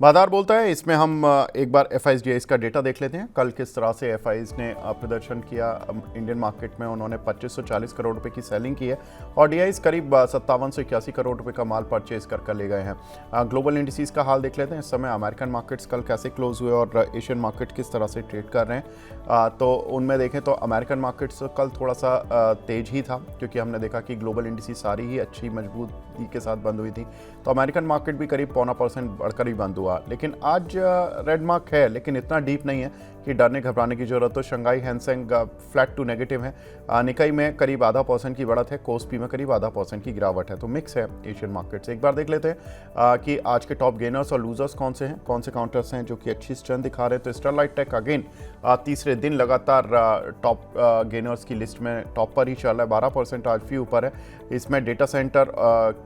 बाजार बोलता है। इसमें हम एक बार FIs का डेटा देख लेते हैं। कल किस तरह से FIs ने प्रदर्शन किया इंडियन मार्केट में। उन्होंने 2540 करोड़ रुपए की सेलिंग की है और DIs करीब 5781 करोड़ रुपए का माल परचेज कर ले गए हैं। ग्लोबल इंडिसेस का हाल देख लेते हैं। इस समय अमेरिकन मार्केट्स कल कैसे क्लोज हुए और एशियन मार्केट किस तरह से ट्रेड कर रहे हैं। तो उनमें देखें तो अमेरिकन मार्केट्स कल थोड़ा सा तेज ही था, क्योंकि हमने देखा कि ग्लोबल इंडिसेस सारी ही अच्छी मजबूती के साथ बंद हुई थी। तो अमेरिकन मार्केट भी करीब 0.25% बढ़कर ही बंद हुआ। लेकिन आज रेड मार्क है, लेकिन इतना डीप नहीं है कि डरने घबराने की जरूरत। तो शंघाई हैंसेंग फ्लैट टू नेगेटिव है। निकाई में करीब 0.5% की बढ़त है। कोस्पी में करीब 0.5% की गिरावट है। तो मिक्स है एशियन मार्केट्स। एक बार देख लेते हैं कि आज के टॉप गेनर्स और लूजर्स कौन से हैं, कौन से काउंटर्स हैं जो कि अच्छी स्ट्रेंथ दिखा रहे हैं। तो स्टरलाइट टेक अगेन तीसरे दिन लगातार टॉप गेनर्स की लिस्ट में टॉप पर ही चल रहा है। 12% आज भी ऊपर है। इसमें डेटा सेंटर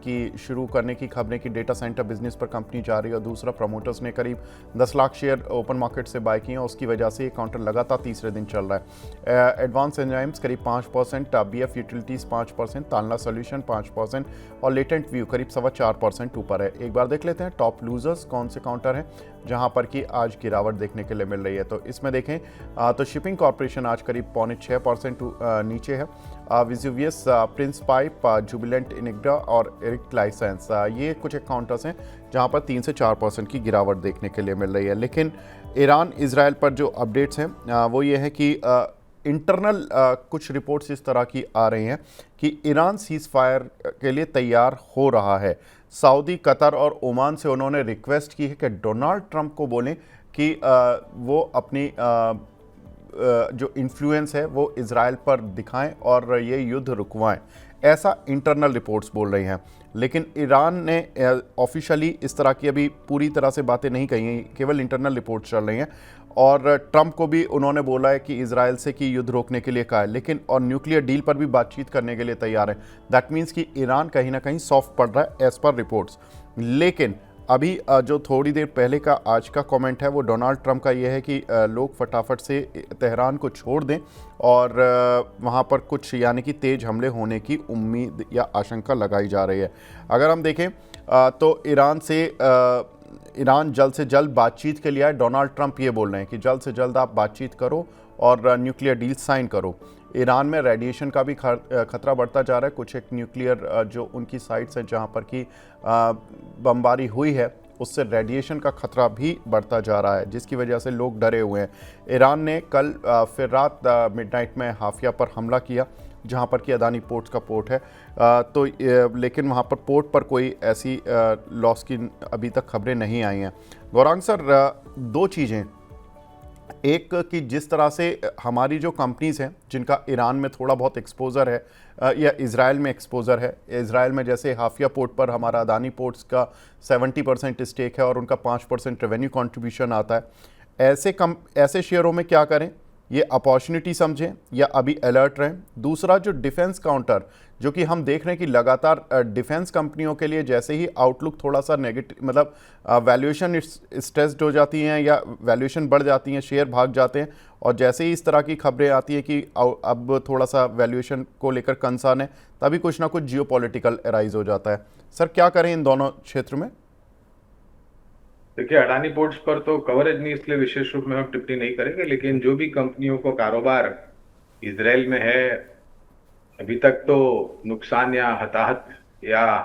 की शुरू करने की खबरें कि डेटा सेंटर बिजनेस पर कंपनी जा रही है। और दूसरा, प्रमोटर्स ने करीब 10 लाख शेयर ओपन मार्केट से बाय किए हैं। उसकी वजह से ये काउंटर लगातार तीसरे दिन चल रहा है। एडवांस एंजाइम्स करीब 5%, BF यूटिलिटीज 5%, तानला सॉल्यूशन 5% और लेटेंट व्यू करीब 4.25% ऊपर है। एक बार देख लेते हैं टॉप लूजर्स कौन से काउंटर हैं जहां पर कि आज गिरावट देखने के लिए मिल रही है। तो इसमें देखें तो शिपिंग कॉर्पोरेशन आज करीब 0.6% नीचे है। विजुवियस, प्रिंस पाइप, जुबिलेंट इनिग्रा और एरिक लाइसेंस, ये कुछ एक काउंटर्स हैं जहां पर 3 से 4% की गिरावट देखने के लिए मिल रही है। लेकिन ईरान इजराइल पर जो अपडेट्स हैं वो ये है कि इंटरनल कुछ रिपोर्ट्स इस तरह की आ रही हैं कि ईरान सीज फायर के लिए तैयार हो रहा है। सऊदी, कतर और ओमान से उन्होंने रिक्वेस्ट की है कि डोनाल्ड ट्रंप को बोलें कि वो अपनी जो इन्फ्लुएंस है वो इजराइल पर दिखाएं और ये युद्ध रुकवाएं। ऐसा इंटरनल रिपोर्ट्स बोल रही हैं। लेकिन ईरान ने ऑफिशियली इस तरह की अभी पूरी तरह से बातें नहीं कही हैं, केवल इंटरनल रिपोर्ट्स चल रही हैं। और ट्रंप को भी उन्होंने बोला है कि इजराइल से कि युद्ध रोकने के लिए कहा है, लेकिन और न्यूक्लियर डील पर भी बातचीत करने के लिए तैयार है। दैट मीन्स कि ईरान कहीं ना कहीं सॉफ्ट पड़ रहा है एज पर रिपोर्ट्स। लेकिन अभी जो थोड़ी देर पहले का आज का कमेंट है वो डोनाल्ड ट्रंप का ये है कि लोग फटाफट से तेहरान को छोड़ दें और वहाँ पर कुछ यानी कि तेज़ हमले होने की उम्मीद या आशंका लगाई जा रही है। अगर हम देखें तो ईरान जल्द से जल्द बातचीत के लिए आए। डोनाल्ड ट्रंप ये बोल रहे हैं कि जल्द से जल्द आप बातचीत करो और न्यूक्लियर डील साइन करो। ईरान में रेडिएशन का भी खतरा बढ़ता जा रहा है। कुछ एक न्यूक्लियर जो उनकी साइट्स हैं जहां पर कि बमबारी हुई है उससे रेडिएशन का खतरा भी बढ़ता जा रहा है, जिसकी वजह से लोग डरे हुए हैं। ईरान ने कल फिर रात मिडनाइट में हाफिया पर हमला किया जहां पर कि अदानी पोर्ट्स का पोर्ट है। लेकिन वहां पर पोर्ट पर कोई ऐसी लॉस की अभी तक खबरें नहीं आई हैं। गौरांग सर, दो चीज़ें, एक कि जिस तरह से हमारी जो कंपनीज़ हैं जिनका ईरान में थोड़ा बहुत एक्सपोज़र है या इज़राइल में एक्सपोज़र है, इज़राइल में जैसे हाफिया पोर्ट पर हमारा अदानी पोर्ट्स का 70% स्टेक है और उनका 5% रेवेन्यू कंट्रीब्यूशन आता है। ऐसे शेयरों में क्या करें, ये अपॉर्चुनिटी समझें या अभी अलर्ट रहें। दूसरा, जो डिफेंस काउंटर जो कि हम देख रहे हैं कि लगातार डिफेंस कंपनियों के लिए जैसे ही आउटलुक थोड़ा सा नेगेटिव, मतलब वैल्यूएशन स्ट्रेस्ड हो जाती हैं या वैल्यूएशन बढ़ जाती हैं, शेयर भाग जाते हैं। और जैसे ही इस तरह की खबरें आती हैं कि अब थोड़ा सा वैल्यूएशन को लेकर कंसर्न है, तभी कुछ ना कुछ जियोपॉलिटिकल अराइज हो जाता है। सर, क्या करें इन दोनों क्षेत्र में? देखिए, अडानी पोर्ट्स पर तो कवरेज नहीं, इसलिए विशेष रूप में हम टिप्पणी नहीं करेंगे। लेकिन जो भी कंपनियों को कारोबार इसराइल में है, अभी तक तो नुकसान या हताहत या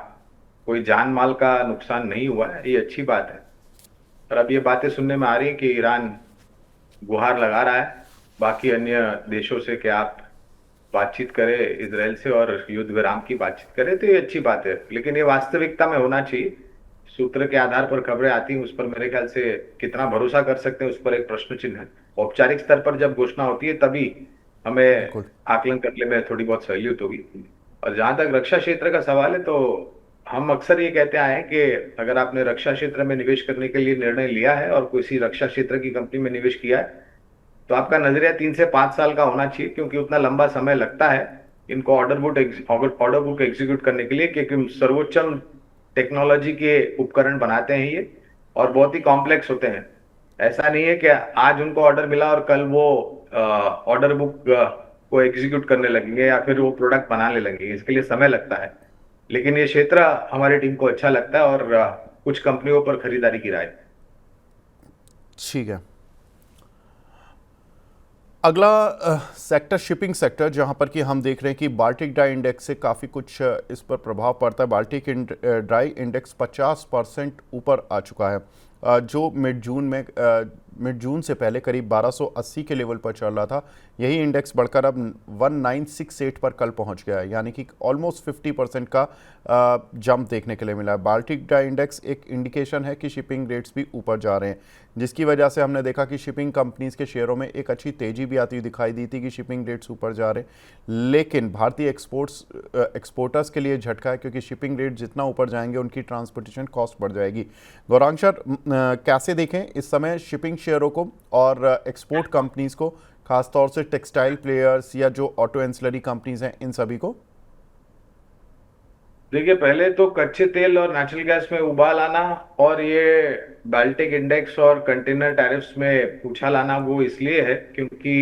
कोई जान माल का नुकसान नहीं हुआ है, ये अच्छी बात है। पर अब ये बातें सुनने में आ रही है कि ईरान गुहार लगा रहा है बाकी अन्य देशों से कि आप बातचीत करें इसराइल से और युद्ध विराम की बातचीत करें, तो ये अच्छी बात है। लेकिन ये वास्तविकता में होना चाहिए। सूत्र के आधार पर खबरें आती हैं, उस पर मेरे ख्याल से कितना भरोसा कर सकते हैं उस पर एक प्रश्न चिन्ह है। औपचारिक स्तर पर जब घोषणा होती है तभी हमें बिल्कुल। आकलन करने में थोड़ी बहुत सहूलियत होगी। और जहां तक रक्षा क्षेत्र का सवाल है, तो हम अक्सर ये कहते आए हैं कि अगर आपने रक्षा क्षेत्र में निवेश करने के लिए निर्णय लिया है और किसी रक्षा क्षेत्र की कंपनी में निवेश किया है, तो आपका नजरिया 3 से 5 साल का होना चाहिए, क्योंकि उतना लंबा समय लगता है इनको ऑर्डर बुक एग्जीक्यूट करने के लिए, क्योंकि सर्वोच्चम टेक्नोलॉजी के उपकरण बनाते हैं ये और बहुत ही कॉम्प्लेक्स होते हैं। ऐसा नहीं है कि आज उनको ऑर्डर मिला और कल वो ऑर्डर बुक को एग्जीक्यूट करने लगेंगे या फिर वो प्रोडक्ट बनाने लगेंगे। इसके लिए समय लगता है। लेकिन ये क्षेत्र हमारी टीम को अच्छा लगता है और कुछ कंपनियों पर खरीदारी की राय। ठीक है। अगला सेक्टर शिपिंग सेक्टर, जहां पर कि हम देख रहे हैं कि बाल्टिक ड्राई इंडेक्स से काफ़ी कुछ इस पर प्रभाव पड़ता है। बाल्टिक ड्राई इंडेक्स 50% ऊपर आ चुका है, जो मिड जून से पहले करीब 1280 के लेवल पर चल रहा था। यही इंडेक्स बढ़कर अब 1968 पर कल पहुंच गया है, यानी कि ऑलमोस्ट 50% का जंप देखने के लिए मिला है। बाल्टिक ड्राई इंडेक्स एक इंडिकेशन है कि शिपिंग रेट्स भी ऊपर जा रहे हैं, जिसकी वजह से हमने देखा कि शिपिंग कंपनीज के शेयरों में एक अच्छी तेजी भी आती हुई दिखाई दी थी कि शिपिंग रेट्स ऊपर जा रहे हैं। लेकिन भारतीय एक्सपोर्टर्स के लिए झटका है, क्योंकि शिपिंग रेट जितना ऊपर जाएंगे उनकी ट्रांसपोर्टेशन कॉस्ट बढ़ जाएगी। गौरांग सर, कैसे देखें इस समय शिपिंग शेयरों को और एक्सपोर्ट कंपनीज को, खासतौर से टेक्सटाइल प्लेयर्स या जो ऑटो एंसिलरी कंपनीज हैं, इन सभी को? देखिए, पहले तो कच्चे तेल और नेचुरल गैस में उबाल आना और ये बाल्टिक इंडेक्स और कंटेनर टैरिफ्स में उछाल आना वो इसलिए है क्योंकि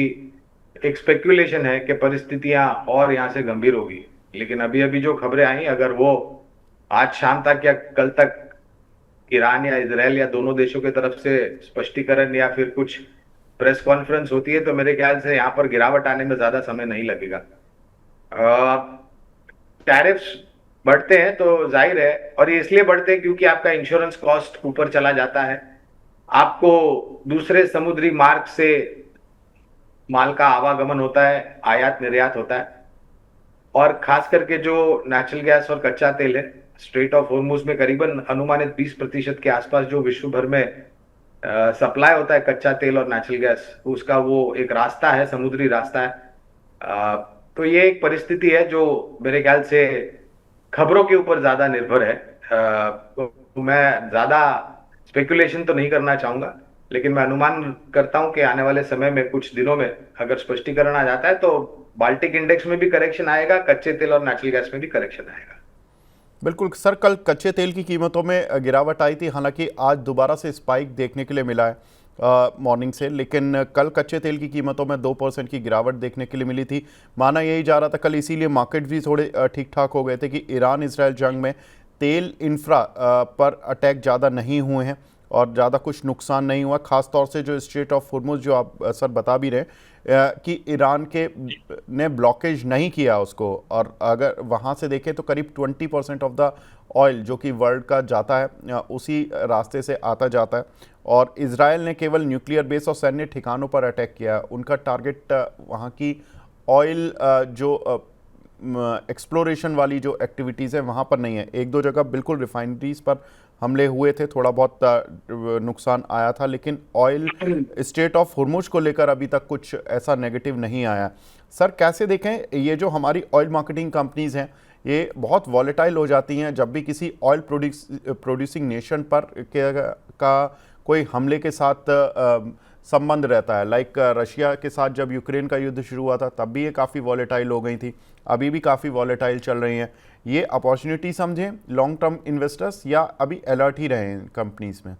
एक स्पेक्यूलेशन है कि परिस्थितियां और यहाँ से गंभीर होगी। लेकिन अभी अभी जो खबरें आई, अगर वो आज शाम तक या कल तक ईरान या इजराइल या दोनों देशों की तरफ से स्पष्टीकरण या फिर कुछ प्रेस कॉन्फ्रेंस होती है, तो मेरे ख्याल से यहाँ पर गिरावट आने में ज्यादा समय नहीं लगेगा। टैरिफ्स बढ़ते हैं तो जाहिर है, और ये इसलिए बढ़ते हैं क्योंकि आपका इंश्योरेंस कॉस्ट ऊपर चला जाता है, आपको दूसरे समुद्री मार्ग से माल का आवागमन होता है, आयात निर्यात होता है, और खास करके जो नेचुरल गैस और कच्चा तेल है, स्ट्रेट ऑफ होर्मुज में करीबन अनुमानित 20% के आसपास जो विश्व भर में सप्लाई होता है कच्चा तेल और नेचुरल गैस, उसका वो एक रास्ता है, समुद्री रास्ता है। तो ये एक परिस्थिति है जो मेरे ख्याल से खबरों के ऊपर ज्यादा निर्भर है। तो मैं ज्यादा स्पेकुलेशन तो नहीं करना चाहूंगा, लेकिन मैं अनुमान करता हूं कि आने वाले समय में कुछ दिनों में अगर स्पष्टीकरण आ जाता है तो बाल्टिक इंडेक्स में भी करेक्शन आएगा, कच्चे तेल और नेचुरल गैस में भी करेक्शन आएगा। बिल्कुल सर, कल कच्चे तेल की कीमतों में गिरावट आई थी, हालांकि आज दोबारा से स्पाइक देखने के लिए मिला है मॉर्निंग से, लेकिन कल कच्चे तेल की कीमतों में 2% की गिरावट देखने के लिए मिली थी। माना यही जा रहा था कल, इसीलिए मार्केट भी थोड़े ठीक ठाक हो गए थे कि ईरान इसराइल जंग में तेल इंफ्रा पर अटैक ज़्यादा नहीं हुए हैं और ज़्यादा कुछ नुकसान नहीं हुआ। खासतौर से जो स्ट्रेट ऑफ हुर्मुज, जो आप सर बता भी रहे कि ईरान के ने ब्लॉकेज नहीं किया उसको, और अगर वहाँ से देखें तो करीब 20% ऑफ द ऑयल जो कि वर्ल्ड का जाता है उसी रास्ते से आता जाता है। और इजराइल ने केवल न्यूक्लियर बेस और सैन्य ठिकानों पर अटैक किया है। उनका टारगेट वहाँ की ऑयल जो एक्सप्लोरेशन वाली जो एक्टिविटीज़ है वहाँ पर नहीं है। एक दो जगह बिल्कुल रिफाइनरीज पर हमले हुए थे, थोड़ा बहुत नुकसान आया था, लेकिन ऑयल स्ट्रेट ऑफ हुर्मुज को लेकर अभी तक कुछ ऐसा नेगेटिव नहीं आया। सर, कैसे देखें ये जो हमारी ऑयल मार्केटिंग कंपनीज हैं, ये बहुत वॉलेटाइल हो जाती हैं जब भी किसी ऑयल प्रोड्यूसिंग नेशन पर का कोई हमले के साथ संबंध रहता है। लाइक रशिया के साथ जब यूक्रेन का युद्ध शुरू हुआ था तब भी ये काफ़ी वॉलेटाइल हो गई थी, अभी भी काफ़ी वॉलेटाइल चल रही हैं। ये अपॉर्चुनिटी समझें लॉन्ग टर्म इन्वेस्टर्स, या अभी अलर्ट ही रहे हैं कंपनीज में?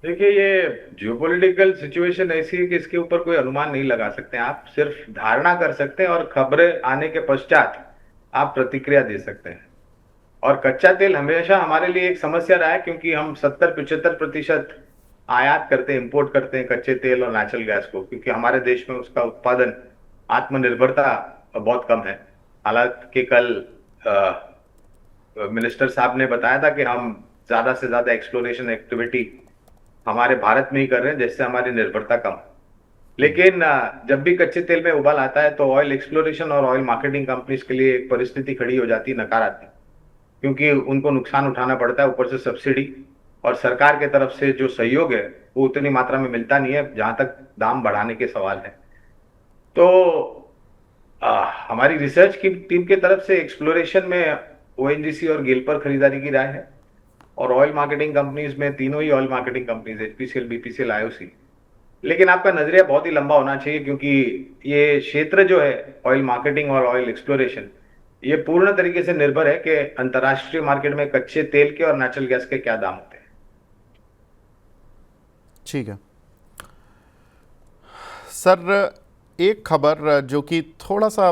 देखिए, ये जियोपॉलिटिकल सिचुएशन ऐसी है कि इसके ऊपर कोई अनुमान नहीं लगा सकते हैं। आप सिर्फ धारणा कर सकते हैं और खबरें आने के पश्चात आप प्रतिक्रिया दे सकते हैं। और कच्चा तेल हमेशा हमारे लिए एक समस्या रहा है क्योंकि हम 70-75% आयात करते हैं, इंपोर्ट करते हैं कच्चे तेल और नेचुरल गैस को, क्योंकि हमारे देश में उसका उत्पादन, आत्मनिर्भरता बहुत कम है। हालांकि कल मिनिस्टर साहब ने बताया था कि हम ज्यादा से ज्यादा एक्सप्लोरेशन एक्टिविटी हमारे भारत में ही कर रहे हैं, जिससे हमारी निर्भरता कम। लेकिन जब भी कच्चे तेल में उबाल आता है तो ऑयल एक्सप्लोरेशन और ऑयल मार्केटिंग कंपनीज के लिए एक परिस्थिति खड़ी हो जाती है नकारात्मक, क्योंकि उनको नुकसान उठाना पड़ता है, ऊपर से सब्सिडी और सरकार के तरफ से जो सहयोग है वो उतनी मात्रा में मिलता नहीं है जहां तक दाम बढ़ाने के सवाल है। तो हमारी रिसर्च की टीम की तरफ से एक्सप्लोरेशन में ओएनजीसी और गेल पर खरीदारी की राय है, और ऑयल मार्केटिंग कंपनीज में तीनों ही oil marketing companies, HPCL, BPCL, IOC. लेकिन आपका नजरिया बहुत ही लंबा होना चाहिए, क्योंकि ये क्षेत्र जो है ऑयल मार्केटिंग और ऑयल एक्सप्लोरेशन, ये पूर्ण तरीके से निर्भर है कि अंतर्राष्ट्रीय मार्केट में कच्चे तेल के और नेचुरल गैस के क्या दाम होते हैं। ठीक है सर, एक खबर जो कि थोड़ा सा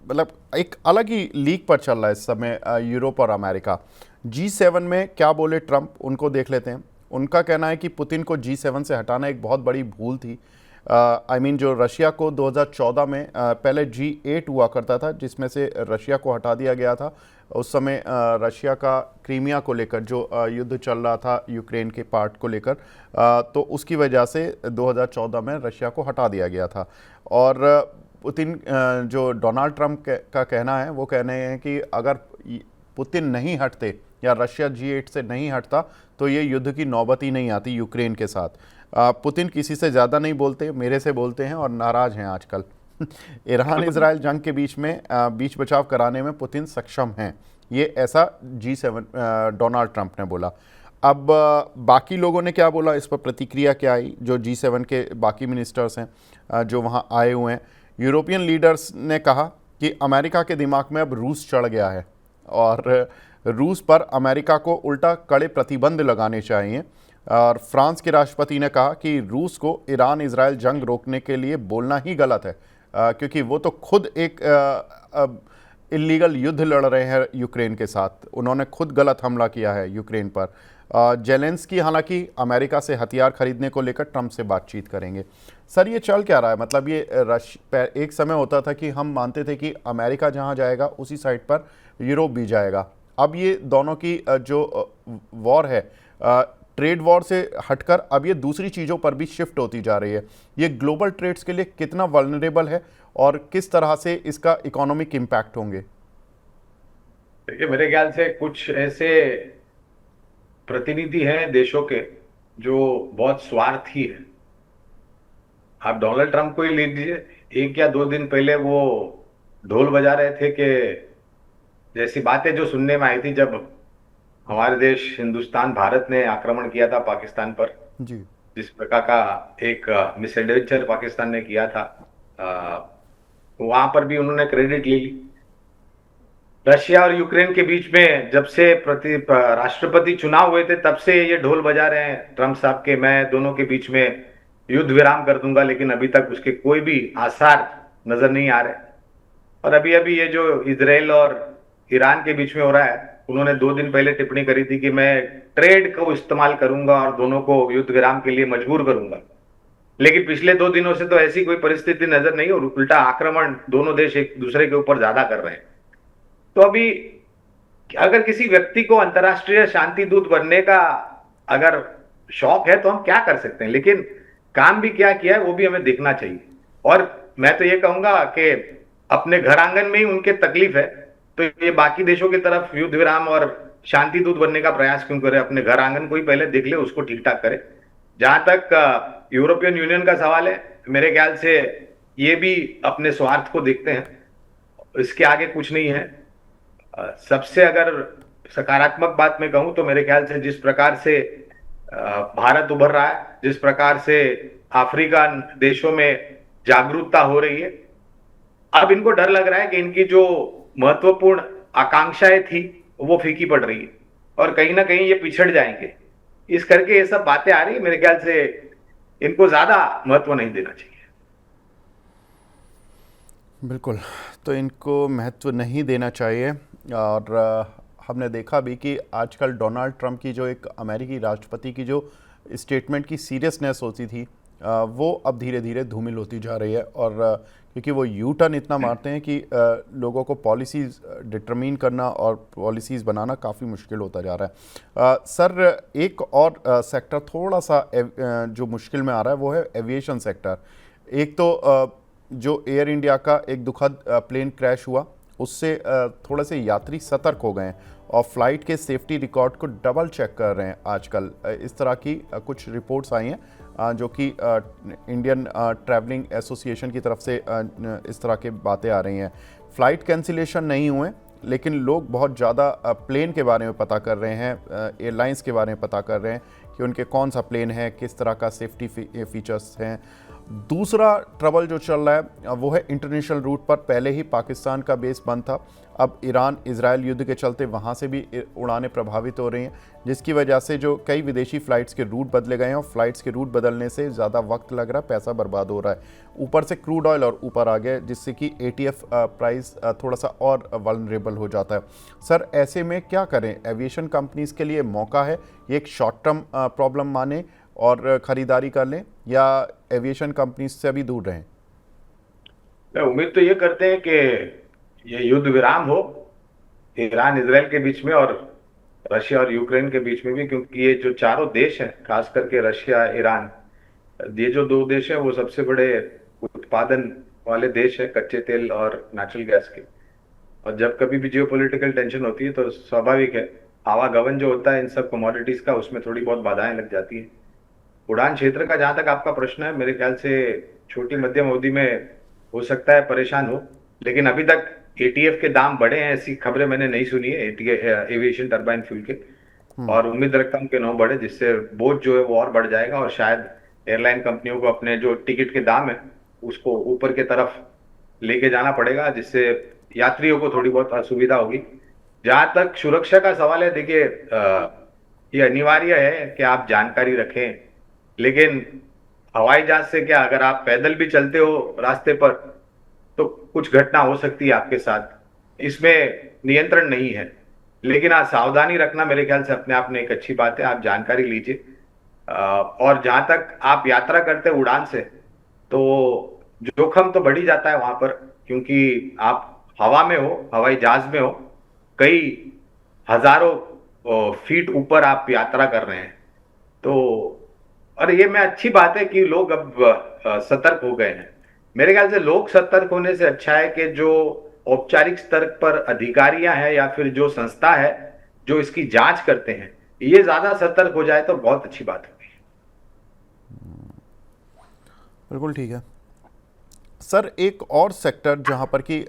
मतलब एक अलग ही लीक पर चल रहा है इस समय, यूरोप और अमेरिका। G7 में क्या बोले ट्रंप, उनको देख लेते हैं। उनका कहना है कि पुतिन को G7 से हटाना एक बहुत बड़ी भूल थी। जो रशिया को 2014 में पहले G8 हुआ करता था, जिसमें से रशिया को हटा दिया गया था। उस समय रशिया का क्रीमिया को लेकर जो युद्ध चल रहा था यूक्रेन के पार्ट को लेकर, तो उसकी वजह से 2014 में रशिया को हटा दिया गया था। और पुतिन, जो डोनाल्ड ट्रंप का कहना है, वो कहने हैं कि अगर पुतिन नहीं हटते या रशिया G8 से नहीं हटता तो ये युद्ध की नौबत ही नहीं आती यूक्रेन के साथ। पुतिन किसी से ज़्यादा नहीं बोलते, मेरे से बोलते हैं और नाराज़ हैं आजकल। ईरान इजराइल जंग के बीच में बीच बचाव कराने में पुतिन सक्षम हैं, ये ऐसा G7 डोनाल्ड ट्रंप ने बोला। अब बाकी लोगों ने क्या बोला, इस पर प्रतिक्रिया क्या आई? जो G7 के बाकी मिनिस्टर्स हैं जो वहाँ आए हुए हैं, यूरोपियन लीडर्स ने कहा कि अमेरिका के दिमाग में अब रूस चढ़ गया है और रूस पर अमेरिका को उल्टा कड़े प्रतिबंध लगाने चाहिए। और फ्रांस के राष्ट्रपति ने कहा कि रूस को ईरान इजराइल जंग रोकने के लिए बोलना ही गलत है, क्योंकि वो तो खुद एक इल्लीगल युद्ध लड़ रहे हैं यूक्रेन के साथ। उन्होंने खुद गलत हमला किया है यूक्रेन पर। जेलेंस्की हालांकि अमेरिका से हथियार खरीदने को लेकर ट्रंप से बातचीत करेंगे। सर, ये चल क्या रहा है? मतलब ये एक समय होता था कि हम मानते थे कि अमेरिका जहां जाएगा उसी साइड पर यूरोप भी जाएगा। अब ये दोनों की जो वॉर है, ट्रेड वॉर से हटकर अब ये दूसरी चीज़ों पर भी शिफ्ट होती जा रही है। ये ग्लोबल ट्रेड्स के लिए कितना वल्नरेबल है और किस तरह से इसका इकोनॉमिक इम्पैक्ट होंगे? देखिए, मेरे ख्याल से कुछ ऐसे प्रतिनिधि हैं देशों के जो बहुत स्वार्थी हैं। आप डोनाल्ड ट्रंप को ही ले लीजिए, 1 या 2 दिन पहले वो ढोल बजा रहे थे कि जैसी बातें जो सुनने में आई थी जब हमारे देश हिंदुस्तान भारत ने आक्रमण किया था पाकिस्तान पर, जी, जिस प्रकार का एक मिस एडवेंचर पाकिस्तान ने किया था, वहां पर भी उन्होंने क्रेडिट ले ली। रशिया और यूक्रेन के बीच में जब से राष्ट्रपति चुनाव हुए थे तब से ये ढोल बजा रहे हैं ट्रंप साहब के, मैं दोनों के बीच में युद्ध विराम कर दूंगा, लेकिन अभी तक उसके कोई भी आसार नजर नहीं आ रहे। और अभी अभी ये जो इजराइल और ईरान के बीच में हो रहा है, उन्होंने 2 दिन पहले टिप्पणी करी थी कि मैं ट्रेड को इस्तेमाल करूंगा और दोनों को युद्ध विराम के लिए मजबूर करूंगा। लेकिन पिछले 2 दिनों से तो ऐसी कोई परिस्थिति नजर नहीं, और उल्टा आक्रमण दोनों देश एक दूसरे के ऊपर ज्यादा कर रहे हैं। तो अभी अगर किसी व्यक्ति को अंतर्राष्ट्रीय शांति दूत बनने का अगर शौक है तो हम क्या कर सकते हैं, लेकिन काम भी क्या किया है वो भी हमें देखना चाहिए। और मैं तो ये कहूंगा कि अपने घर आंगन में ही उनके तकलीफ है तो ये बाकी देशों की तरफ युद्ध विराम और शांति दूत बनने का प्रयास क्यों करे? अपने घर आंगन को ही पहले देख ले, उसको ठीक ठाक करे। जहां तक यूरोपियन यूनियन का सवाल है, मेरे ख्याल से ये भी अपने स्वार्थ को देखते हैं, इसके आगे कुछ नहीं है। सबसे अगर सकारात्मक बात मैं कहूं तो मेरे ख्याल से जिस प्रकार से भारत उभर रहा है, जिस प्रकार से अफ्रीकन देशों में जागरूकता हो रही है, अब इनको डर लग रहा है कि इनकी जो महत्वपूर्ण आकांक्षाएं थी वो फीकी पड़ रही है और कहीं ना कहीं ये पिछड़ जाएंगे। इस करके ये सब बातें आ रही है, मेरे ख्याल से इनको ज्यादा महत्व नहीं देना चाहिए। बिल्कुल, तो इनको महत्व नहीं देना चाहिए। और हमने देखा भी कि आजकल डोनाल्ड ट्रंप की जो एक अमेरिकी राष्ट्रपति की जो स्टेटमेंट की सीरियसनेस होती थी, वो अब धीरे धीरे धूमिल होती जा रही है। और क्योंकि वो यू टर्न इतना मारते हैं कि लोगों को पॉलिसीज़ डिटरमिन करना और पॉलिसीज़ बनाना काफ़ी मुश्किल होता जा रहा है। सर, एक और सेक्टर थोड़ा सा जो मुश्किल में आ रहा है वो है एविएशन सेक्टर। एक तो जो एयर इंडिया का एक दुखद प्लेन क्रैश हुआ, उससे थोड़े से यात्री सतर्क हो गए हैं और फ्लाइट के सेफ्टी रिकॉर्ड को डबल चेक कर रहे हैं आजकल। इस तरह की कुछ रिपोर्ट्स आई हैं जो कि इंडियन ट्रैवलिंग एसोसिएशन की तरफ से इस तरह की बातें आ रही हैं। फ़्लाइट कैंसिलेशन नहीं हुए, लेकिन लोग बहुत ज़्यादा प्लेन के बारे में पता कर रहे हैं, एयरलाइंस के बारे में पता कर रहे हैं कि उनके कौन सा प्लेन है, किस तरह का सेफ्टी फीचर्स हैं। दूसरा ट्रबल जो चल रहा है वो है इंटरनेशनल रूट पर। पहले ही पाकिस्तान का बेस बंद था, अब ईरान इजराइल युद्ध के चलते वहाँ से भी उड़ानें प्रभावित हो रही हैं, जिसकी वजह से जो कई विदेशी फ़्लाइट्स के रूट बदले गए हैं और फ्लाइट्स के रूट बदलने से ज़्यादा वक्त लग रहा है, पैसा बर्बाद हो रहा है। ऊपर से क्रूड ऑयल और ऊपर आ गया, जिससे कि एटीएफ प्राइस थोड़ा सा और वल्नरेबल हो जाता है। सर ऐसे में क्या करें? एविएशन कंपनीज़ के लिए मौका है, ये एक शॉर्ट टर्म प्रॉब्लम माने और ख़रीदारी कर लें, या एविएशन कंपनीज से अभी दूर रहें? उम्मीद तो ये करते हैं कि ये युद्ध विराम हो ईरान इसराइल के बीच में और रशिया और यूक्रेन के बीच में भी, क्योंकि ये जो चारों देश हैं, खास करके रशिया ईरान, ये जो दो देश हैं वो सबसे बड़े उत्पादन वाले देश है कच्चे तेल और नेचुरल गैस के। और जब कभी भी जियोपॉलिटिकल टेंशन होती है तो स्वाभाविक है आवागमन जो होता है इन सब कमोडिटीज का, उसमें थोड़ी बहुत बाधाएं लग जाती हैं। उड़ान क्षेत्र का जहां तक आपका प्रश्न है, मेरे ख्याल से छोटी मध्यम अवधि में हो सकता है परेशान हो, लेकिन अभी तक एटीएफ के दाम बढ़े हैं ऐसी खबरें मैंने नहीं सुनी है एविएशन टरबाइन फ्यूल के। और उम्मीद रखता हूं कि न बढ़े, जिससे बोझ जो है वो और बढ़ जाएगा और शायद एयरलाइन कंपनियों को अपने जो टिकट के दाम है उसको ऊपर के तरफ लेके जाना पड़ेगा, जिससे यात्रियों को थोड़ी बहुत असुविधा होगी। जहां तक सुरक्षा का सवाल है, देखिए ये अनिवार्य है कि आप जानकारी रखें, लेकिन हवाई जहाज से क्या, अगर आप पैदल भी चलते हो रास्ते पर तो कुछ घटना हो सकती है आपके साथ, इसमें नियंत्रण नहीं है। लेकिन हाँ, सावधानी रखना मेरे ख्याल से अपने आप में एक अच्छी बात है, आप जानकारी लीजिए। और जहां तक आप यात्रा करते हैं उड़ान से, तो जोखिम तो बढ़ ही जाता है वहां पर, क्योंकि आप हवा में हो, हवाई जहाज में हो, कई हजारों फीट ऊपर आप यात्रा कर रहे हैं। तो और ये में अच्छी बात है कि लोग अब सतर्क हो गए हैं। मेरे ख्याल से लोग सतर्क होने से अच्छा है कि जो औपचारिक स्तर पर अधिकारियां हैं या फिर जो संस्था है जो इसकी जांच करते हैं, ये ज्यादा सतर्क हो जाए तो बहुत अच्छी बात होगी। बिल्कुल ठीक है सर। एक और सेक्टर जहां पर कि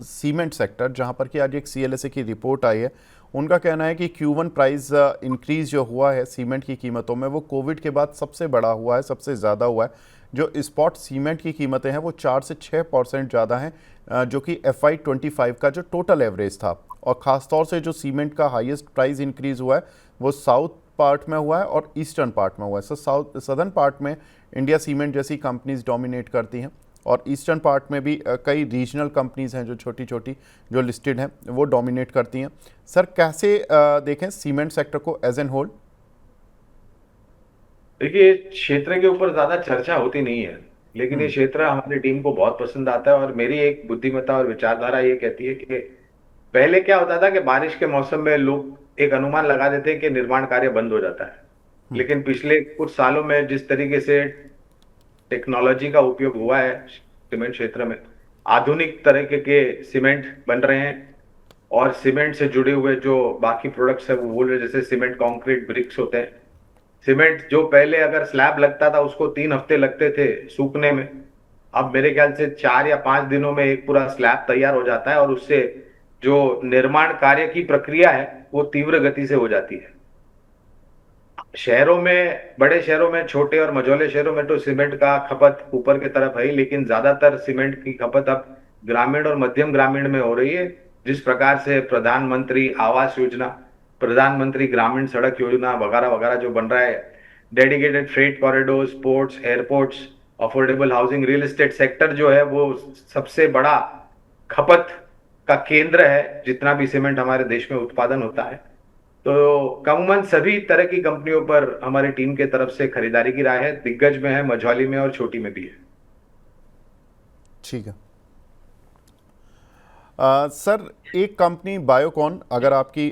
सीमेंट सेक्टर, जहां पर कि आज एक सीएलएसए की रिपोर्ट आई है, उनका कहना है कि Q1 प्राइस इंक्रीज जो हुआ है सीमेंट की कीमतों में, वो कोविड के बाद सबसे बड़ा हुआ है, सबसे ज़्यादा हुआ है। जो स्पॉट सीमेंट की कीमतें हैं वो 4 से 6% ज़्यादा हैं, जो कि FY25 का जो टोटल एवरेज था। और ख़ासतौर से जो सीमेंट का हाईएस्ट प्राइस इंक्रीज़ हुआ है वो साउथ पार्ट में हुआ है और ईस्टर्न पार्ट में हुआ है। सदर्न पार्ट में इंडिया सीमेंट जैसी कंपनीज डोमिनेट करती हैं, और ईस्टर्न पार्ट में भी कई रीजनल कंपनीज हैं जो छोटी छोटी जो लिस्टेड हैं वो डोमिनेट करती हैं। सर कैसे देखें सीमेंट सेक्टर को एज एन होल? देखिए, क्षेत्र के ऊपर ज्यादा चर्चा होती नहीं है, लेकिन ये क्षेत्र हमारी टीम को बहुत पसंद आता है। और मेरी एक बुद्धिमत्ता और विचारधारा ये कहती है कि पहले क्या होता था कि बारिश के मौसम में लोग एक अनुमान लगा देते हैं कि निर्माण कार्य बंद हो जाता है, लेकिन पिछले कुछ सालों में जिस तरीके से टेक्नोलॉजी का उपयोग हुआ है सीमेंट क्षेत्र में, आधुनिक तरीके के सीमेंट बन रहे हैं और सीमेंट से जुड़े हुए जो बाकी प्रोडक्ट्स है वो बोल रहे, जैसे सीमेंट कंक्रीट ब्रिक्स होते हैं। सीमेंट जो पहले अगर स्लैब लगता था उसको 3 हफ्ते लगते थे सूखने में, अब मेरे ख्याल से 4 या 5 दिनों में एक पूरा स्लैब तैयार हो जाता है और उससे जो निर्माण कार्य की प्रक्रिया है वो तीव्र गति से हो जाती है। शहरों में, बड़े शहरों में, छोटे और मझोले शहरों में तो सीमेंट का खपत ऊपर की तरफ है, लेकिन ज्यादातर सीमेंट की खपत अब ग्रामीण और मध्यम ग्रामीण में हो रही है। जिस प्रकार से प्रधानमंत्री आवास योजना, प्रधानमंत्री ग्रामीण सड़क योजना वगैरह वगैरह जो बन रहा है, dedicated freight corridor, ports, airports, affordable housing, real estate sector जो है वो सबसे बड़ा खपत का केंद्र है जितना भी सीमेंट हमारे देश में उत्पादन होता है। तो कमूमन सभी तरह की कंपनियों पर हमारी टीम के तरफ से खरीदारी की राय है, दिग्गज में है, मझौली में और छोटी में भी है। ठीक है सर, एक कंपनी बायोकॉन अगर आपकी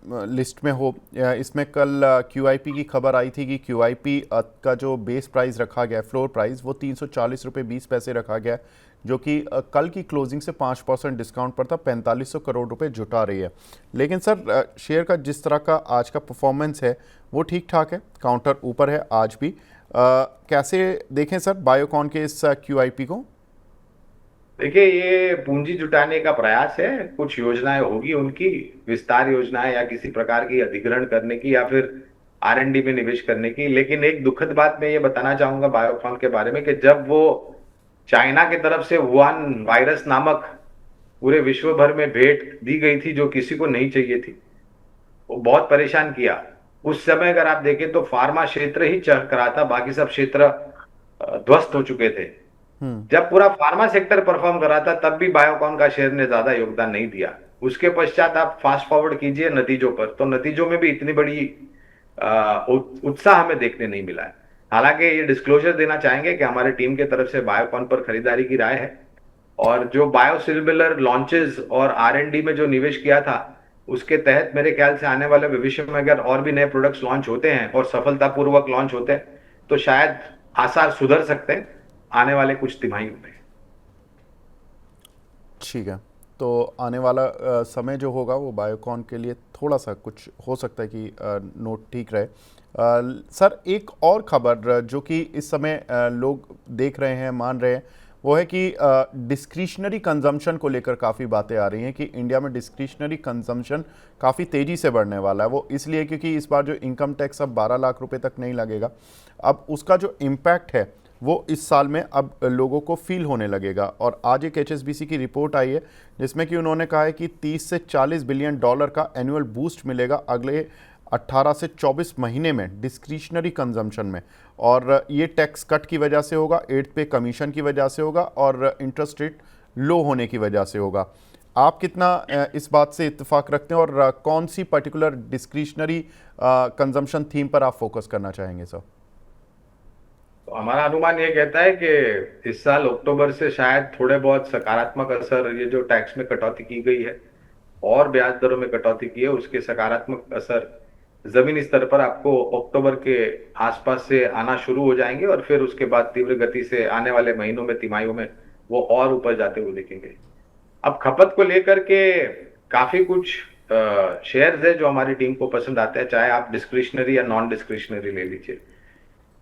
लिस्ट में हो, इसमें कल QIP की खबर आई थी कि QIP का जो बेस प्राइस रखा गया है, फ्लोर प्राइस, वो 340 रुपये 20 पैसे रखा गया है, जो कि कल की क्लोजिंग से 5% डिस्काउंट पर था, 4500 करोड़ रुपए जुटा रही है। लेकिन सर शेयर का जिस तरह का आज का परफॉर्मेंस है वो ठीक ठाक है, काउंटर ऊपर है आज भी। कैसे देखें सर बायोकॉन के इस QIP को? देखिए, ये पूंजी जुटाने का प्रयास है, कुछ योजनाएं होगी उनकी, विस्तार योजनाएं या किसी प्रकार की अधिग्रहण करने की, या फिर R&D में निवेश करने की। लेकिन एक दुखद बात मैं ये बताना चाहूंगा बायोकॉन के बारे में कि जब वो चाइना की तरफ से वुहान वायरस नामक पूरे विश्व भर में भेंट दी गई थी जो किसी को नहीं चाहिए थी, वो बहुत परेशान किया। उस समय अगर आप देखें तो फार्मा क्षेत्र ही चमक रहा था, बाकी सब क्षेत्र ध्वस्त हो चुके थे। हम्म। जब पूरा फार्मा सेक्टर परफॉर्म कर रहा था तब भी बायोकॉन का शेयर ने ज्यादा योगदान नहीं दिया। उसके पश्चात आप फास्ट फॉरवर्ड कीजिए नतीजों पर, तो नतीजों में भी इतनी बड़ी उत्साह हमें देखने नहीं मिला है। हालांकि ये डिस्क्लोजर देना चाहेंगे कि हमारे टीम के तरफ से बायोकॉन पर खरीदारी की राय है, और जो बायोसिमिलर लॉन्चेस और R&D में जो निवेश किया था उसके तहत मेरे ख्याल से आने वाले भविष्य में अगर और भी नए प्रोडक्ट्स लॉन्च होते हैं और सफलतापूर्वक लॉन्च होते हैं तो शायद आसार सुधर सकते हैं आने वाले कुछ तिमाहियों में। ठीक है, तो आने वाला समय जो होगा वो बायोकॉन के लिए थोड़ा सा कुछ हो सकता है कि नोट ठीक रहे। सर, एक और खबर जो कि इस समय लोग देख रहे हैं, मान रहे हैं, वो है कि डिस्क्रिशनरी कंजम्पशन को लेकर काफ़ी बातें आ रही हैं कि इंडिया में डिस्क्रिशनरी कंजम्पशन काफ़ी तेज़ी से बढ़ने वाला है। वो इसलिए क्योंकि इस बार जो इनकम टैक्स अब 12 लाख रुपए तक नहीं लगेगा, अब उसका जो इम्पैक्ट है वो इस साल में अब लोगों को फील होने लगेगा। और आज एक HSBC की रिपोर्ट आई है जिसमें कि उन्होंने कहा है कि 30 से 40 बिलियन डॉलर का एनुअल बूस्ट मिलेगा अगले 18 से 24 महीने में डिस्क्रिशनरी कंजम्पशन में। और ये टैक्स कट की वजह से होगा, एड पे कमीशन की वजह से होगा और इंटरेस्ट रेट लो होने की वजह से होगा। आप कितना इस बात से इत्तेफाक रखते हैं और कौन सी पर्टिकुलर डिस्क्रिशनरी कंजम्पशन थीम पर आप फोकस करना चाहेंगे सर? तो हमारा अनुमान ये कहता है कि इस साल अक्टूबर से शायद थोड़े बहुत सकारात्मक असर, ये जो टैक्स में कटौती की गई है और ब्याज दरों में कटौती की है, उसके सकारात्मक असर जमीनी स्तर पर आपको अक्टूबर के आसपास से आना शुरू हो जाएंगे, और फिर उसके बाद तीव्र गति से आने वाले महीनों में, तिमाहियों में वो और ऊपर जाते हुए दिखेंगे। अब खपत को लेकर के काफी कुछ शेयर्स है जो हमारी टीम को पसंद आते हैं, चाहे आप डिस्क्रिशनरी या नॉन डिस्क्रिशनरी ले लीजिए।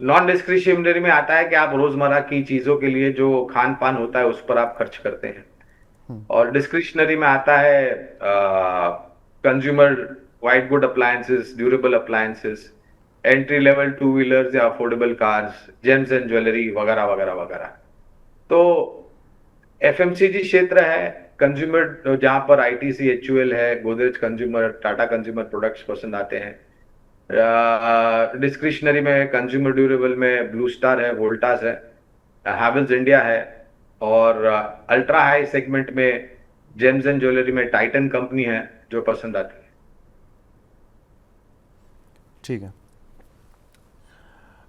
नॉन डिस्क्रिशनरी में आता है कि आप रोजमर्रा की चीजों के लिए जो खान पान होता है उस पर आप खर्च करते हैं, और डिस्क्रिशनरी में आता है consumer white good appliances, durable appliances, entry level two wheelers या affordable cars, gems and jewellery वगैरह वगैरह वगैरह। तो FMCG क्षेत्र है, कंज्यूमर जहां पर ITC HUL है, Godrej consumer, Tata consumer products पसंद आते हैं। डिस्क्रिशनरी में कंज्यूमर ड्यूरेबल में ब्लू स्टार है, वोल्टास है, हैवेल्स इंडिया है, और अल्ट्रा हाई सेगमेंट में जेम्स एंड ज्वेलरी में टाइटन कंपनी है जो पसंद आती है। ठीक है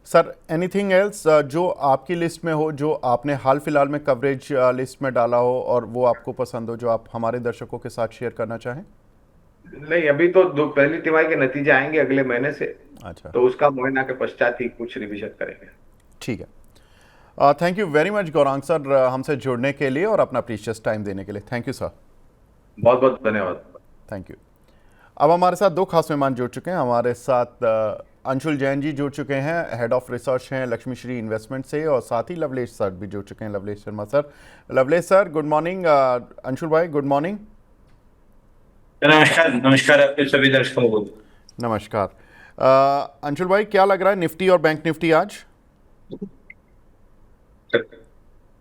सर, एनीथिंग एल्स जो आपकी लिस्ट में हो, जो आपने हाल फिलहाल में कवरेज लिस्ट में डाला हो और वो आपको पसंद हो, जो आप हमारे दर्शकों के साथ शेयर करना चाहें? नहीं, अभी तो पहली तिमाही के नतीजे आएंगे अगले महीने से, अच्छा, तो उसका मुआयना के पश्चात ही कुछ रिवीजन करेंगे। ठीक है। Thank you very much Gaurang sir, हमसे जुड़ने के लिए और अपना प्रीशियस टाइम देने के लिए। Thank you sir. बहुत बहुत धन्यवाद। Thank you. अब हमारे साथ दो खास मेहमान जुड़ चुके हैं। हमारे साथ अंशुल जैन जी जुड़ चुके हैं, हेड ऑफ रिसर्च हैं लक्ष्मी श्री इन्वेस्टमेंट से, और साथ ही लवलेश सर भी जुड़ चुके हैं, Lovelesh Sharma sir. Lovelesh sir good morning, Anshul भाई गुड मॉर्निंग। नमस्कार, नमस्कार आपके सभी दर्शकों को। नमस्कार। अंशुल भाई, क्या लग रहा है निफ्टी और बैंक निफ्टी आज?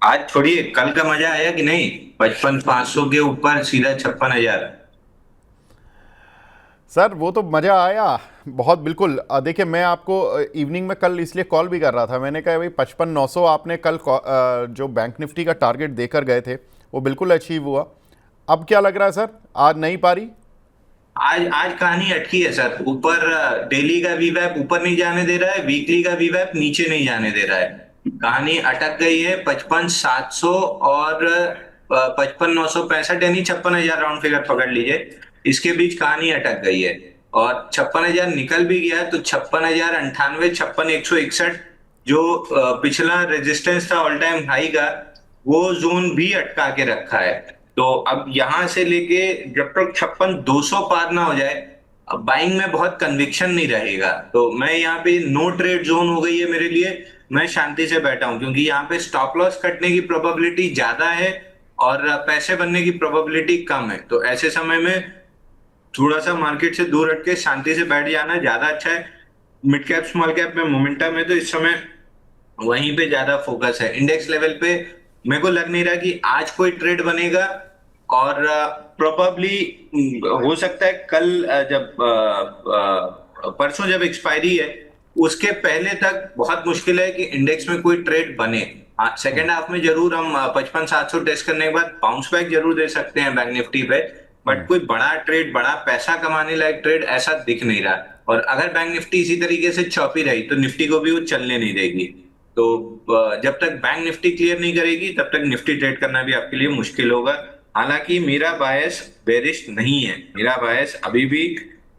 आज छोड़िए, कल का मजा आया कि नहीं? 55,500 के ऊपर सीधा 56,000। सर वो तो मज़ा आया बहुत, बिल्कुल। देखिए, मैं आपको इवनिंग में कल इसलिए कॉल भी कर रहा था, मैंने कहा भाई 55,900 आपने कल जो बैंक निफ्टी का टारगेट देकर गए थे वो बिल्कुल अचीव हुआ। अब क्या लग रहा है सर, आज नहीं पारी? आज कहानी अटकी है सर। ऊपर डेली का वीवैप ऊपर नहीं जाने दे रहा है, वीकली का वीवैप नीचे नहीं जाने दे रहा है। कहानी अटक गई है 55,700 और 55,965, यानी 56,000 राउंड फिगर पकड़ लीजिए। इसके बीच कहानी अटक गई है, और 56,000 निकल भी गया तो 56,098, 56,161 जो पिछला रेजिस्टेंस था ऑल टाइम हाई का, वो जोन भी अटका के रखा है। तो अब यहां से लेके जब तक 56,200 पार ना हो जाए, अब बाइंग में बहुत कन्विक्शन नहीं रहेगा। तो मैं यहाँ पे नो ट्रेड जोन हो गई है मेरे लिए। मैं शांति से बैठा हूं क्योंकि यहाँ पे स्टॉप लॉस कटने की प्रोबेबिलिटी ज्यादा है और पैसे बनने की प्रोबेबिलिटी कम है। तो ऐसे समय में थोड़ा सा मार्केट से दूर हट के शांति से बैठ जाना ज्यादा अच्छा है। मिड कैप स्मॉल कैप में मोमेंटम है, तो इस समय वहीं पे ज्यादा फोकस है। इंडेक्स लेवल पे मेरे को लग नहीं रहा कि आज कोई ट्रेड बनेगा, और प्रोबेबली हो सकता है कल परसों जब एक्सपायरी है उसके पहले तक बहुत मुश्किल है कि इंडेक्स में कोई ट्रेड बने। सेकेंड हाफ में जरूर हम 55,700 टेस्ट करने के बाद बाउंस बैक जरूर दे सकते हैं बैंक निफ्टी पे, बट कोई बड़ा ट्रेड, बड़ा पैसा कमाने लायक ट्रेड ऐसा दिख नहीं रहा। और अगर बैंक निफ्टी इसी तरीके से चौपी रही तो निफ्टी को भी वो चलने नहीं देगी। तो जब तक बैंक निफ्टी क्लियर नहीं करेगी तब तक निफ्टी ट्रेड करना भी आपके लिए मुश्किल होगा। हालांकि मेरा बायस बेरिश नहीं है, मेरा बायस अभी भी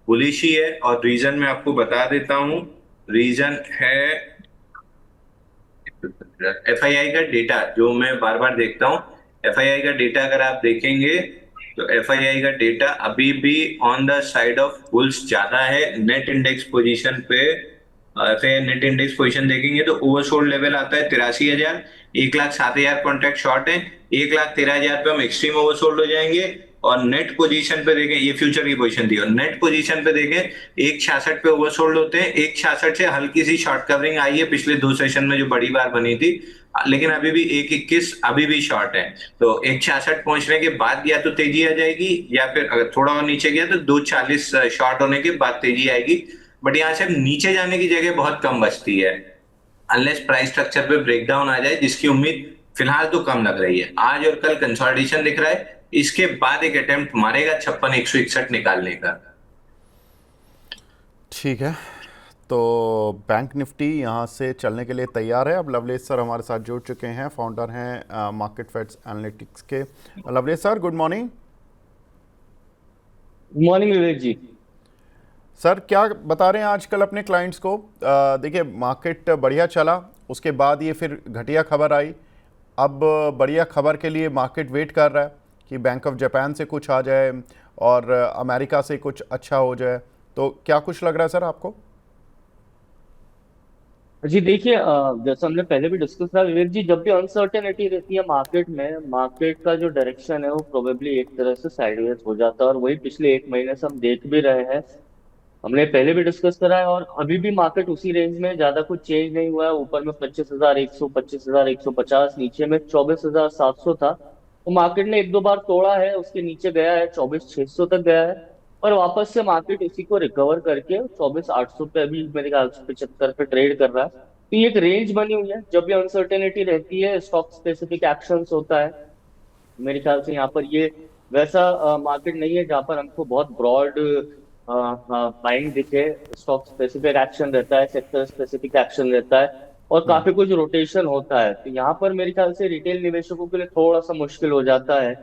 बुलिश ही है, और रीजन मैं आपको बता देता हूं। रीजन है एफआईआई का डेटा, जो मैं बार बार देखता हूं। एफआईआई का डेटा अगर आप देखेंगे तो एफआईआई का डेटा अभी भी on the side of bulls ज्यादा है। नेट इंडेक्स पोजीशन पे एफआईआई नेट इंडेक्स पोजीशन देखेंगे तो ओवरसोल्ड लेवल आता है 83,000, 1,07,000 कॉन्ट्रैक्ट शॉर्ट है, 1,13,000 पे हम एक्सट्रीम ओवरसोल्ड हो जाएंगे। और नेट पोजीशन पे देखें, ये फ्यूचर की पोजीशन थी, और नेट पोजीशन पे देखें 1,66 पे ओवरसोल्ड होते हैं। 1,66 से हल्की सी शॉर्ट कवरिंग आई है पिछले 2 सेशन में जो बड़ी बार बनी थी, लेकिन अभी भी 1,21 अभी भी शॉर्ट है। तो 1,66 पहुंचने के बाद या तो तेजी आ जाएगी, या फिर अगर थोड़ा और नीचे गया तो 2,40 शॉर्ट होने के बाद तेजी आएगी। बट यहाँ से नीचे जाने की जगह बहुत कम बचती है, अनलेस प्राइस स्ट्रक्चर पे ब्रेकडाउन आ जाए, जिसकी उम्मीद फिलहाल तो कम लग रही है। आज और कल कंसोलिडेशन दिख रहा है, इसके बाद एक अटेम्प्ट मारेगा 56,161 निकालने का। ठीक है, तो बैंक निफ्टी यहाँ से चलने के लिए तैयार है। अब लवलेश सर हमारे साथ जुड़ चुके हैं, फाउंडर हैं मार्केट फैक्ट्स एनालिटिक्स के। Lovelesh sir, good morning. Good morning Vivek ji. Sir, क्या बता रहे हैं आजकल अपने क्लाइंट्स को? देखिए, मार्केट बढ़िया चला, उसके बाद ये फिर घटिया खबर आई। अब बढ़िया खबर के लिए मार्केट वेट कर रहा है कि बैंक ऑफ जापान से कुछ आ जाए और अमेरिका से कुछ अच्छा हो जाए। तो क्या कुछ लग रहा है सर आपको? जी देखिए, जैसा हमने पहले भी डिस्कस करा विवेक जी, जब भी अनसर्टेनिटी रहती है मार्केट में, मार्केट का जो डायरेक्शन है वो प्रोबेबली एक तरह से साइडवेज हो जाता है, और वही पिछले 1 महीने से हम देख भी रहे हैं। हमने पहले भी डिस्कस करा है, और अभी भी मार्केट उसी रेंज में, ज्यादा कुछ चेंज नहीं हुआ है। ऊपर में 25,100, 25,150, नीचे में 24,700 था। तो मार्केट ने 1-2 बार तोड़ा है, उसके नीचे गया है, 24,600 तक गया है, और वापस से मार्केट इसी को रिकवर करके 24,800 पे अभी मेरे ख्याल से 75 पे ट्रेड कर रहा है। तो ये एक रेंज बनी हुई है। जब भी अनसर्टेनिटी रहती है, स्टॉक स्पेसिफिक एक्शंस होता है। मेरे ख्याल से यहाँ पर ये वैसा मार्केट नहीं है जहाँ पर हमको बहुत ब्रॉड बाइंग दिखे। स्टॉक स्पेसिफिक एक्शन रहता है, सेक्टर स्पेसिफिक एक्शन रहता है, और काफी कुछ रोटेशन होता है। तो यहाँ पर मेरे ख्याल से रिटेल निवेशकों के लिए थोड़ा सा मुश्किल हो जाता है,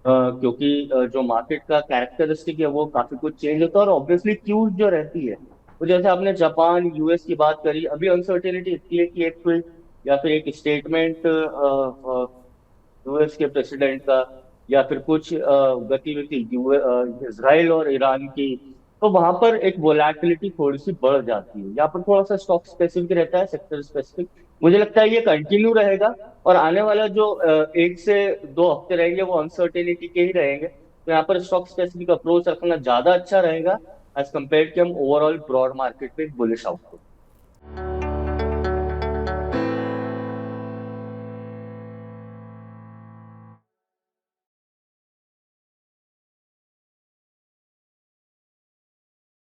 क्योंकि जो मार्केट का कैरेक्टरिस्टिक है वो काफी कुछ चेंज होता है। और ऑब्वियसली क्यूज जो रहती है, तो जैसे आपने जापान यूएस की बात करी, अभी अनसर्टेनिटी इतनी है कि एक कोई या फिर एक स्टेटमेंट यूएस के प्रेसिडेंट का, या फिर कुछ गतिविधि इसराइल और ईरान की, तो वहां पर एक वोलैटिलिटी थोड़ी सी बढ़ जाती है। यहाँ पर थोड़ा सा स्टॉक स्पेसिफिक रहता है, सेक्टर स्पेसिफिक। मुझे लगता है ये कंटिन्यू रहेगा, और आने वाला जो 1 से 2 हफ्ते रहेंगे वो अनसर्टेनिटी के ही रहेंगे। तो यहाँ पर स्टॉक स्पेसिफिक अप्रोच रखना ज्यादा अच्छा रहेगा, एज कम्पेयर कि हम ओवरऑल ब्रॉड मार्केट पे बुलिश आउटलुक।